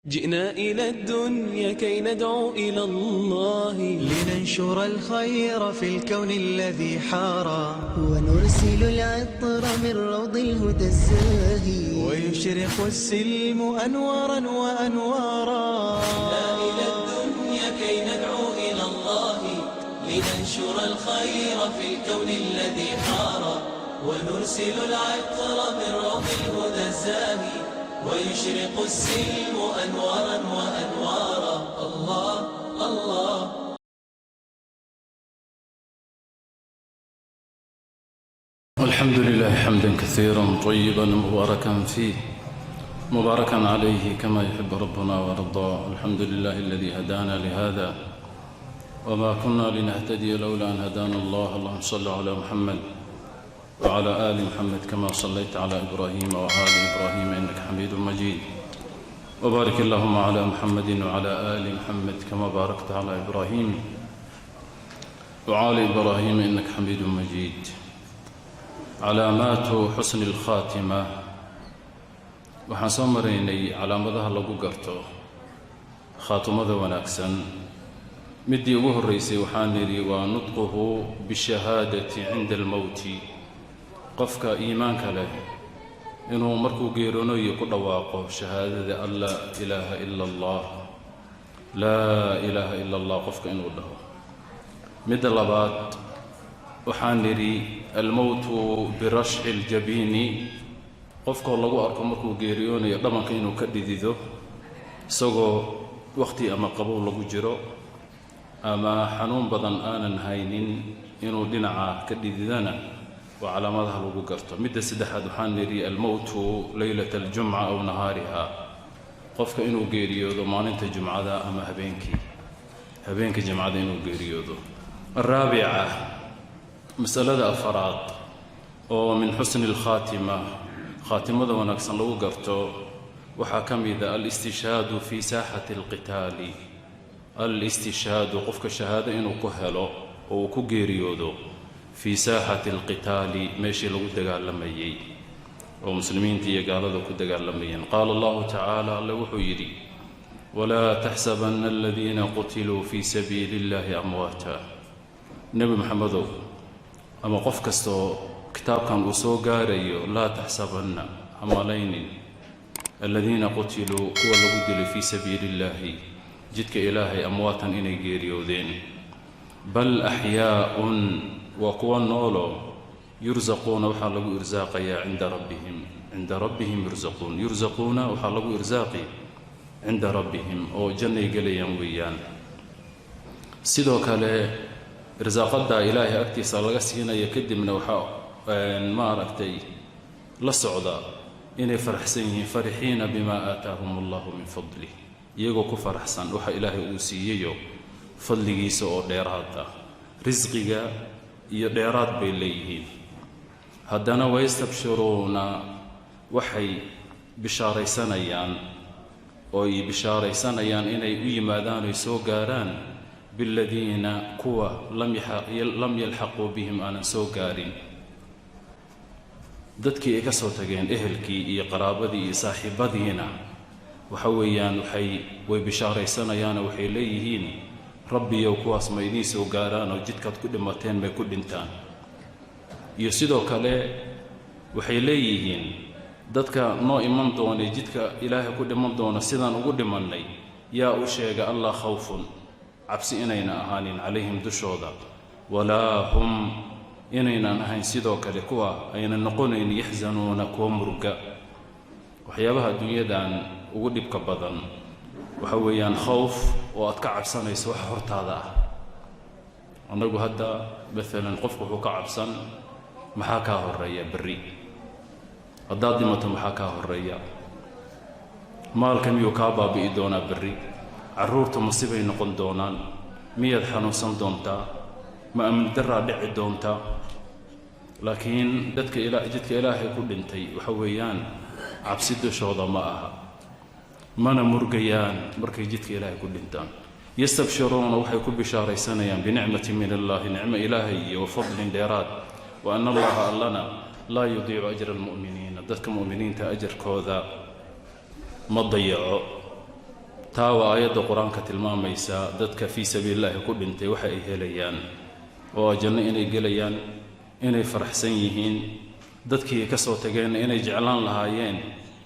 جئنا إلى الدنيا كي ندعو إلى الله لننشر الخير في الكون الذي حارى ونرسل العطر من روض الهدى الزاهي ويشرق السلم أنوارا وأنوارا. جئنا إلى الدنيا كي ندعو إلى الله لننشر الخير في الكون الذي حارى ونرسل العطر من روض الهدى الزاهي ويشرق السلم أنوارا وأنوارا. الله الله. الحمد لله حمدا كثيرا طيبا مباركا فيه مباركا عليه كما يحب ربنا ويرضى. الحمد لله الذي هدانا لهذا وما كنا لنهتدي لولا أن هدانا الله. اللهم صل على محمد وعلى آل محمد كما صليت على إبراهيم وآل إبراهيم إنك حميد مجيد. وبارك اللهم على محمد وعلى آل محمد كما باركت على إبراهيم وآل إبراهيم إنك حميد مجيد. علامات حسن الخاتمة. waxaan soo maraynay calaamadaha lagu garto khaatimada wanaagsan. midii ugu horeysay waxaan niri waa nutquhu bishahaadati cinda almowti. qofka iimaanka leh inuu markuu geeroonayo ku dhawaaqo shahaadada an laa ilaaha ila allah, laa ilaaha ila allah qofka inuu dhaho. midda labaad waxaan niri almowtu birashxi ljabiini. qofkoo lagu arko markuu geeriyoonayo dhabanka inuu ka dhidido isagoo waqti ama qabow lagu jiro ama xanuun badan aanan haynin inuu dhinaca ka dhididana waa calaamadaha lagu garto. midda saddexaad waxaan nidhi almowtu leylata aljumca aw nahaariha. qofka inuu geeriyoodo maalinta jumcada ama habeenka jumcada inuu geeriyoodo. araabica masalada afaraad oo min xusni alkhaatima khaatimada wanaagsan lagu garto waxaa ka mida alistishhaadu fi saaxati alqitaali. alistishhaadu qofka shahaado inuu ku helo oo uu ku geeriyoodo fii saaxati alqitaali meeshii lagu dagaalamayey oo muslimiinta iyo gaalada ku dagaalamayeen. qaala allahu tacaala alle wuxuu yidhi walaa taxsabanna aladiina qutiluu fii sabiili illahi amwaata. nebi maxamedow ama qof kastoo kitaabkan uu soo gaarayo laa taxsabanna hamalaynin aladiina qutiluu kuwa lagu dilay fii sabiili illaahi jidka ilaahay amwaatan inay geeriyoodeen, bal axyaaun waa kuwa noolo yursaquuna waxaa lagu irsaaqayaa cinda rabbihim yursaquuna waxaa lagu irsaaqi cinda rabbihim oo jannay gelayaan weeyaan. sidoo kale irsaaqadaa ilaahay agtiisa laga siinaya kadibna waxaa ma aragtay la socda inay faraxsan yihiin farixiina bimaa aataahum allahu min fadlih, iyagoo ku faraxsan waxa ilaahay uu siiyayo fadligiisa oo dheeraad ah. risqiga iyo dheeraad bay leeyihiin. haddana waystabshiruuna waxay bishaaraysanayaan inay u yimaadaan oy soo gaaraan biladiina kuwa lam yalxaquu bihim aanan soo gaarin. dadkii ay ka soo tageen ehelkii iyo qaraabadii iyo saaxiibadiina waxa weeyaan way bishaaraysanayaanoo waxay leeyihiin rabbiyow kuwaas ma idiin soo gaaraan oo jidkaad ku dhimateen may ku dhintaan. iyo sidoo kale waxay leeyihiin dadka noo iman doonay jidka ilaahay ku dhiman doona sidaan ugu dhimannay yaa u sheega allah khawfun cabsi inayna ahaanin calayhim dushooda walaa hum inaynan ahayn sidoo kale kuwa ayna noqonayn yaxzanuuna kuwa muruga. waxyaabaha adduunyadan ugu dhibka badan waxa weeyaan khawf oo aad ka cabsanayso waxa hortaada ah. annagu hadda maalan qofku wuxuu ka cabsan maxaa kaa horeeya berri, haddaad dhimato maxaa kaa horeeya, maalka miyuu kaa baabi'i doonaa berri, carruurtu masibay noqon doonaan, miyaad xanuunsan doontaa, ma amni daraa dhici doonta. laakiin dadka jidka ilaahay ku dhintay waxa weeyaan cabsi dushooda ma aha, mana murgayaan markay jidka ilaahay ku dhintaan. yastabshiruuna waxay ku bishaaraysanayaan binicmati min allahi, nicmo ilaahay iyo wafadlin dheeraad. wa ana allaha allana laa yudiicu ajra almu'miniina, dadka mu'miniinta ajarkooda ma dayaco. taawa aayadda qur-aanka tilmaamaysa dadka fii sabiilillaahi ku dhintay waxa ay helayaan oo janno inay gelayaan, inay faraxsan yihiin, dadkii ka soo tageenna inay jeclaan lahaayeen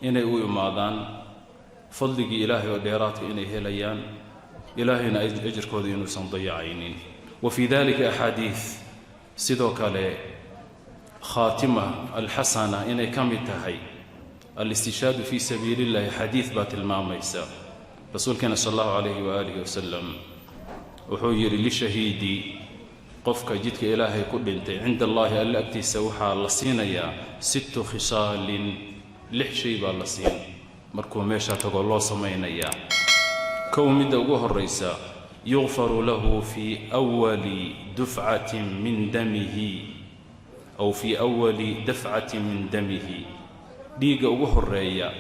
inay u imaadaan, fadligii ilaahay oo dheeraadka inay helayaan, ilaahayna ajirkooda inuusan dayacaynin. wa fii dalika axaadiid sidoo kale khaatima alxasana inay ka mid tahay alistishaadu fii sabiilillaahi. xadiid baa tilmaamaysa, rasuulkeena sal allahu calayhi waaalihi wasalam wuxuu yidhi lishahiidi, qofka jidka ilaahay ku dhintay, cinda allaahi alla agtiisa waxaa la siinayaa 6 khisaalin, 6 shay baa la siin markuu meesha tago loo samaynayaa. kow, midda ugu horraysa, yugfaru lahu fii awali dufcatin min damihi aw fii awali dafcatin min damihi, dhiigga ugu horreeya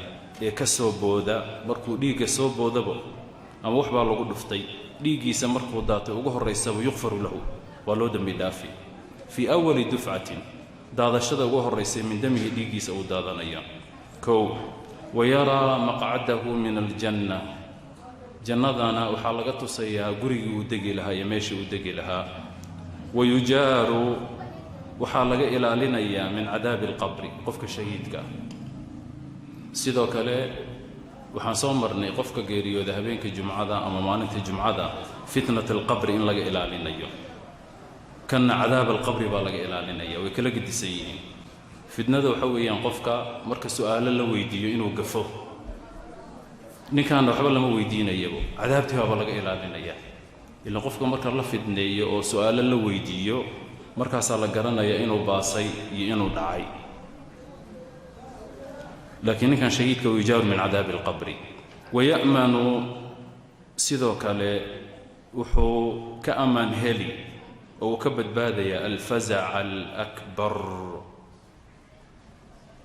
ee ka soo booda, markuu dhiigga soo boodaba ama wax baa lagu dhuftay, dhiiggiisa markuu daatay ugu horraysaba yugfaru lahu, waa loo dembi dhaafi. fii awali dufcatin, daadashada ugu horraysay min damihi, dhiiggiisa uu daadanaya. kow, wayaraa maqcadahu min aljanna, jannadana waxaa laga tusayaa gurigii uu degi lahaa iyo meeshii uu degi lahaa. wayujaaru, waxaa laga ilaalinayaa min cadaabi alqabri, qofka shahiidka. sidoo kale waxaan soo marnay qofka geeriyooda habeenka jumcada ama maalinta jumcada fitnat alqabri in laga ilaalinayo, kanna cadaab alqabri baa laga ilaalinaya. way kala gedisan yihiin. fitnada waxa weeyaan qofka marka su'aalo la weydiiyo inuu gafo, ninkaana waxba lama weydiinayabo, cadaabtii baaba laga ilaalinaya. ilaa qofka marka la fidneeyo oo su'aalo la weydiiyo, markaasaa la garanaya inuu baasay iyo inuu dhacay. laakiin ninkan shahiidka yujaaru min cadaabi alqabri. waya'manu, sidoo kale wuxuu ka ammaan heli oo uu ka badbaadaya alfazaca alakbar,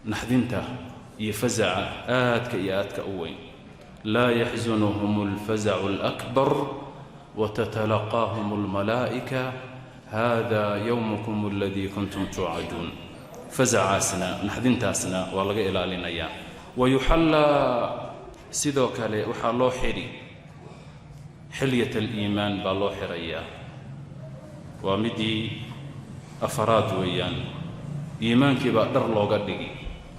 naxdinta iyo fazaca aadka iyo aadka u weyn. laa yaxzunuhum alfazacu alakbar watatalaqaahum almalaa'ika hada yowmukum aladii kuntum tuucaduun. fazacaasna, naxdintaasna waa laga ilaalinayaa. wayuxallaa, sidoo kale waxaa loo xidhi xilyat aliimaan baa loo xidhayaa. waa midii afaraad weeyaan. iimaankii baa dhar looga dhigi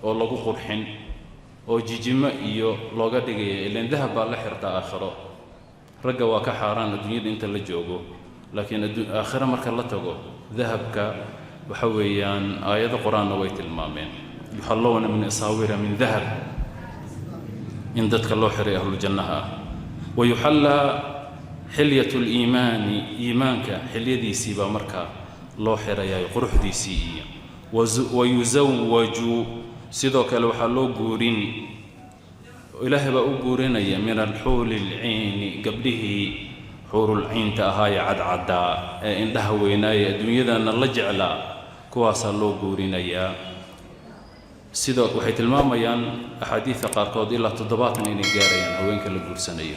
oo lagu qurxin oo jijimo iyo looga dhigaya. ilaan dahab baa la xirtaa aakhiro. ragga waa ka xaaraan adduunyada inta la joogo, laakiin aakhiro marka la tago dahabka waxa weeyaan aayado qur-aanna way tilmaameen, yuxallowna min asaawira min dahab, in dadka loo xiray ahlujannaha ah. wayuxallaa xilyat liimaani, iimaanka xilyadiisii baa markaa loo xirayaa, quruxdiisii iyo. wayusawaju, sidoo kale waxaa loo guurin, ilaahay baa u guurinaya min alxuuli alciini, gabdhihii xuurulciinta ahaayee cadcaddaa ee indhaha weynaaya adduunyadana la jeclaa, kuwaasaa loo guurinayaa. sidoo waxay tilmaamayaan axaadiidta qaarkood ilaa 70 inay gaarayaan haweenka la guursanayo.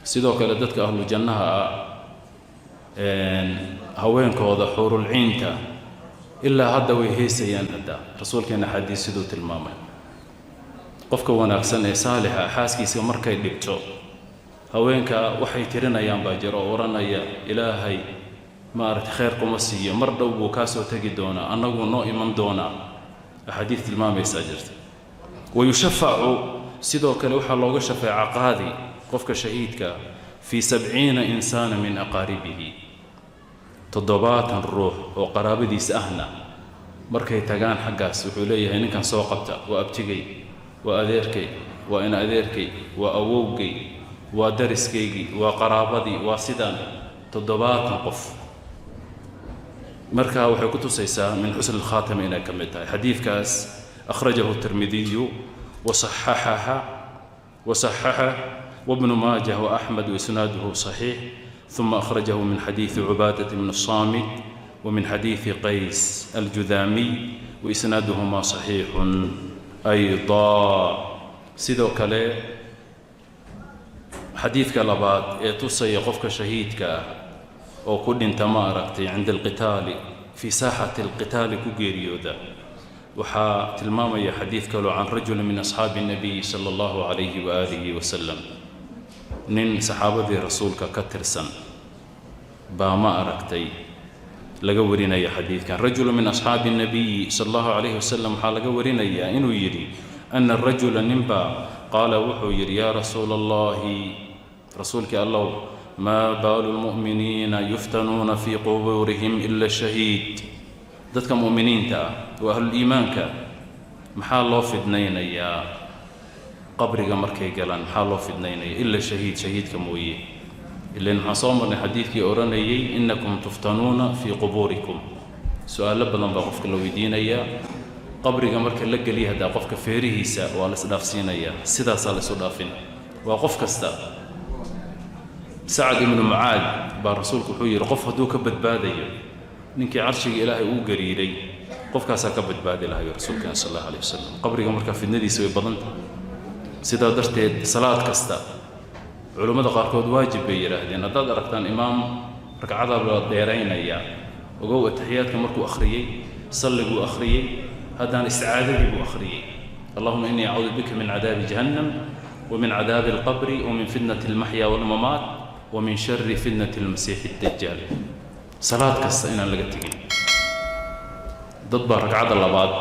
sidoo kale dadka ahlu jannaha ah haweenkooda xuurulciinta ilaa hadda way heesayaan. hadda rasuulkeena xadiis siduu tilmaamay, qofka wanaagsan ee saalixa xaaskiisa markay dhibto, haweenka waxay tirinayaan baa jiro oo odhanaya ilaahay maaragtay khayr kuma siiyo, mar dhow buu kaa soo tegi doonaa, annagu noo iman doonaa. axaadiis tilmaamaysaa jirta. wayushafacu, sidoo kale waxaa looga shafeeca qaadi qofka shahiidka fii 70 insaana min aqaaribihi, 70 ruux oo qaraabadiisa ahna markay tagaan xaggaas wuxuu leeyahay ninkan soo qabta, waa abtigay, waa adeerkay, waa ina adeerkay, waa awowgay, waa dariskaygii, waa qaraabadii, waa sidaan 70 qof. markaa waxay ku tusaysaa min xusn alkhaatama inay ka mid tahay. xadiidkaas akhrajahu الtirmidiyu wasaxaxa wabnu maajah waaxmed waisnaaduhu صaxiix. ثم أخرجه من حديث عبادة بن الصامت ومن حديث قيس الجذامي وإسنادهما صحيح أيضا. sidoo kale xadiidka labaad ee tusaya qofka shahiidka ah oo ku dhinta ma aragtay cinda alqitaali fii saaxati alqitaali ku geeriyooda, waxaa tilmaamaya xadiid kaloo can rajuli min asxaabi الnabiy salى اllahu عalayhi waalihi wasalam. nin saxaabadii rasuulka ka tirsan baa ma aragtay laga warinaya xadiidkan rajulu min asxaabi الnabiyi sala allahu calayhi wasalam waxaa laga warinayaa inuu yidhi ana rajula ninbaa qaala wuxuu yidhi yaa rasuula allahi rasuulkii allow maa baalu lmu'miniina yuftanuuna fii qubuurihim ila shahiid dadka mu'miniinta ah oo ahluliimaanka maxaa loo fidnaynayaa qabriga markay galaan maxaa loo fidnaynaya ila shahiidka mooye ilan waxaan soo marnay xadiidkii odhanayay innakum tuftanuuna fii qubuurikum su-aalo badan baa qofka la weydiinayaa qabriga marka la geliya haddaa qofka feerihiisa waa la isdhaafsiinayaa sidaasaa la isu dhaafin waa qof kasta sacad ibnu mucaad baa rasuulku wuxuu yidhi qof hadduu ka badbaadayo ninkii carshiga ilaahay uu gariiray qofkaasaa ka badbaadi lahayo rasuulkeena sal allahu alayh wasalam qabriga markaa fidnadiisa way badanta sidaa darteed salaad kasta culummada qaarkood waajib bay yidhaahdeen haddaad aragtaan imaam ragcadaa la dheeraynaya ogow ataxiyaadka markuu akhriyey salliguu akhriyey haddaan isticaadadii buu akhriyey allahuma innii acuudu bika min cadaabi jahannam ومن عذاب القبر ومن فتنة المحيا والممات ومن شر فتنة المسيح الدجال صلاة كستا إنا لقتقين ضد ركعة اللباد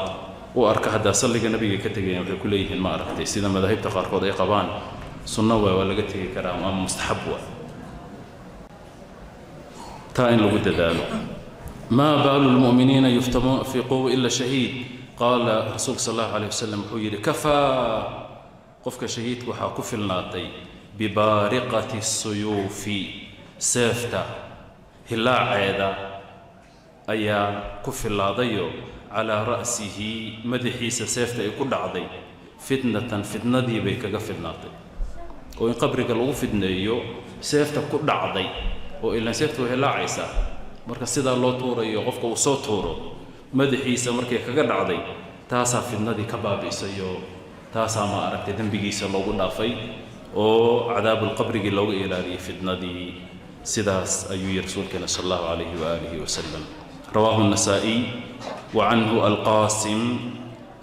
وأركع هذا صلي النبي كتقين في كليه ما أركتي سيدا مذاهب تقارقود أي قبان سنة ولقتقين كرام أم مستحب تائن لقد ذلك ما بال المؤمنين يفتمون في قوة إلا شهيد قال رسول صلى الله عليه وسلم حيري كفى qofka shahiidka waxaa ku filnaatay bibaariqati suyuufi seefta hilaaceeda ayaa ku fillaadayo calaa ra'sihi madaxiisa seefta ay ku dhacday fitnatan fitnadii bay kaga fidnaatay oo in qabriga lagu fidneeyo seefta ku dhacday oo ilaan seefta way hilaacaysaa marka sidaa loo tuurayo qofka uu soo tuuro madaxiisa markay kaga dhacday taasaa fitnadii ka baabi'isayo taasaa ma aragtay dembigiisa loogu dhaafay oo cadaabulqabrigii looga ilaaliyey fitnadii sidaas ayuu yidhi rasuulkeena sala allahu calayhi waaalihi wasalam rawaahu النasaaئي وعنه القاسم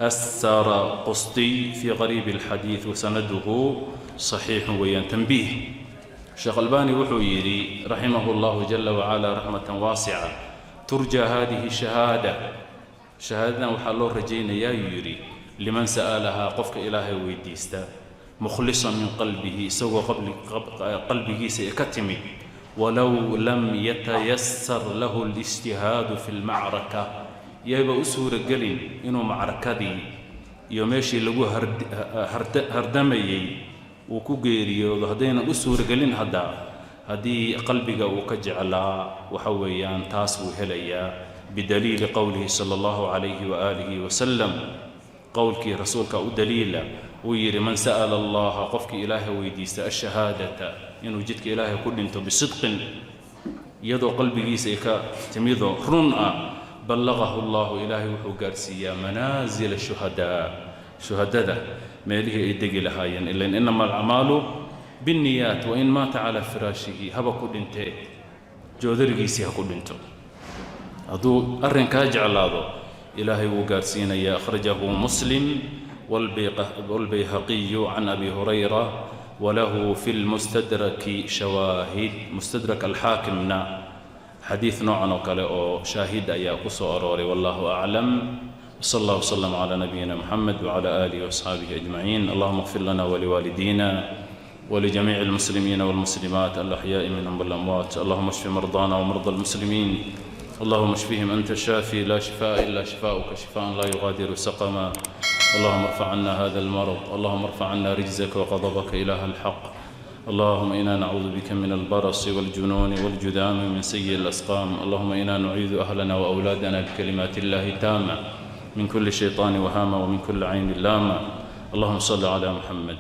السرقسطي في غريب الحديث وسنده صحيح ويان تنبيه الشيخ الباني وحو يري رحمه الله جل وعلا رحمة واسعة ترجى هذه الشهادة شهادنا وحلو رجينا يا يري لمن سألها قفك إلهي ويديستا مخلصا من قلبه سوى قلبه سيكتمي ولو لم يتيسر له الاجتهاد في المعركة يبقى أسور قلين إنه معركة يوميشي لقوه هردمي وكوغيري وهدين أسور قلين هدي قلبك وكجعلا وحويان تاسو هليا بدليل قوله صلى الله عليه وآله وسلم قولك رسولك ودليل ويري من سأل الله قفك إلهي ويديست الشهادة إنه جدك إلهي كل انتو بصدق يدو قلبك سيكا تميضو رنأ بلغه الله إلهي وحقارسيا منازل الشهداء شهداء ما يليه إدقي لهايا إلا إنما الأعمال بالنيات وإن مات على فراشه هبا كل انتو جودرقي سيها كل انتو هذو أرن كاجعل هذا إلهي وقارسينا يا أخرجه مسلم والبيهقي عن أبي هريرة وله في المستدرك شواهد مستدرك الحاكمنا حديث نوع وكلا شاهد يا قصو أروري والله أعلم صلى الله وسلم على نبينا محمد وعلى آله وأصحابه أجمعين اللهم اغفر لنا ولوالدينا ولجميع المسلمين والمسلمات الأحياء منهم والأموات اللهم اشف مرضانا ومرضى المسلمين اللهم اشفهم أنت الشافي لا شفاء إلا شفاؤك شفاء لا يغادر سقما اللهم ارفع عنا هذا المرض اللهم ارفع عنا رجزك وغضبك إله الحق اللهم إنا نعوذ بك من البرص والجنون والجذام من سيء الأسقام اللهم إنا نعيذ أهلنا وأولادنا بكلمات الله التامة من كل شيطان وهامة ومن كل عين لامة اللهم صل على محمد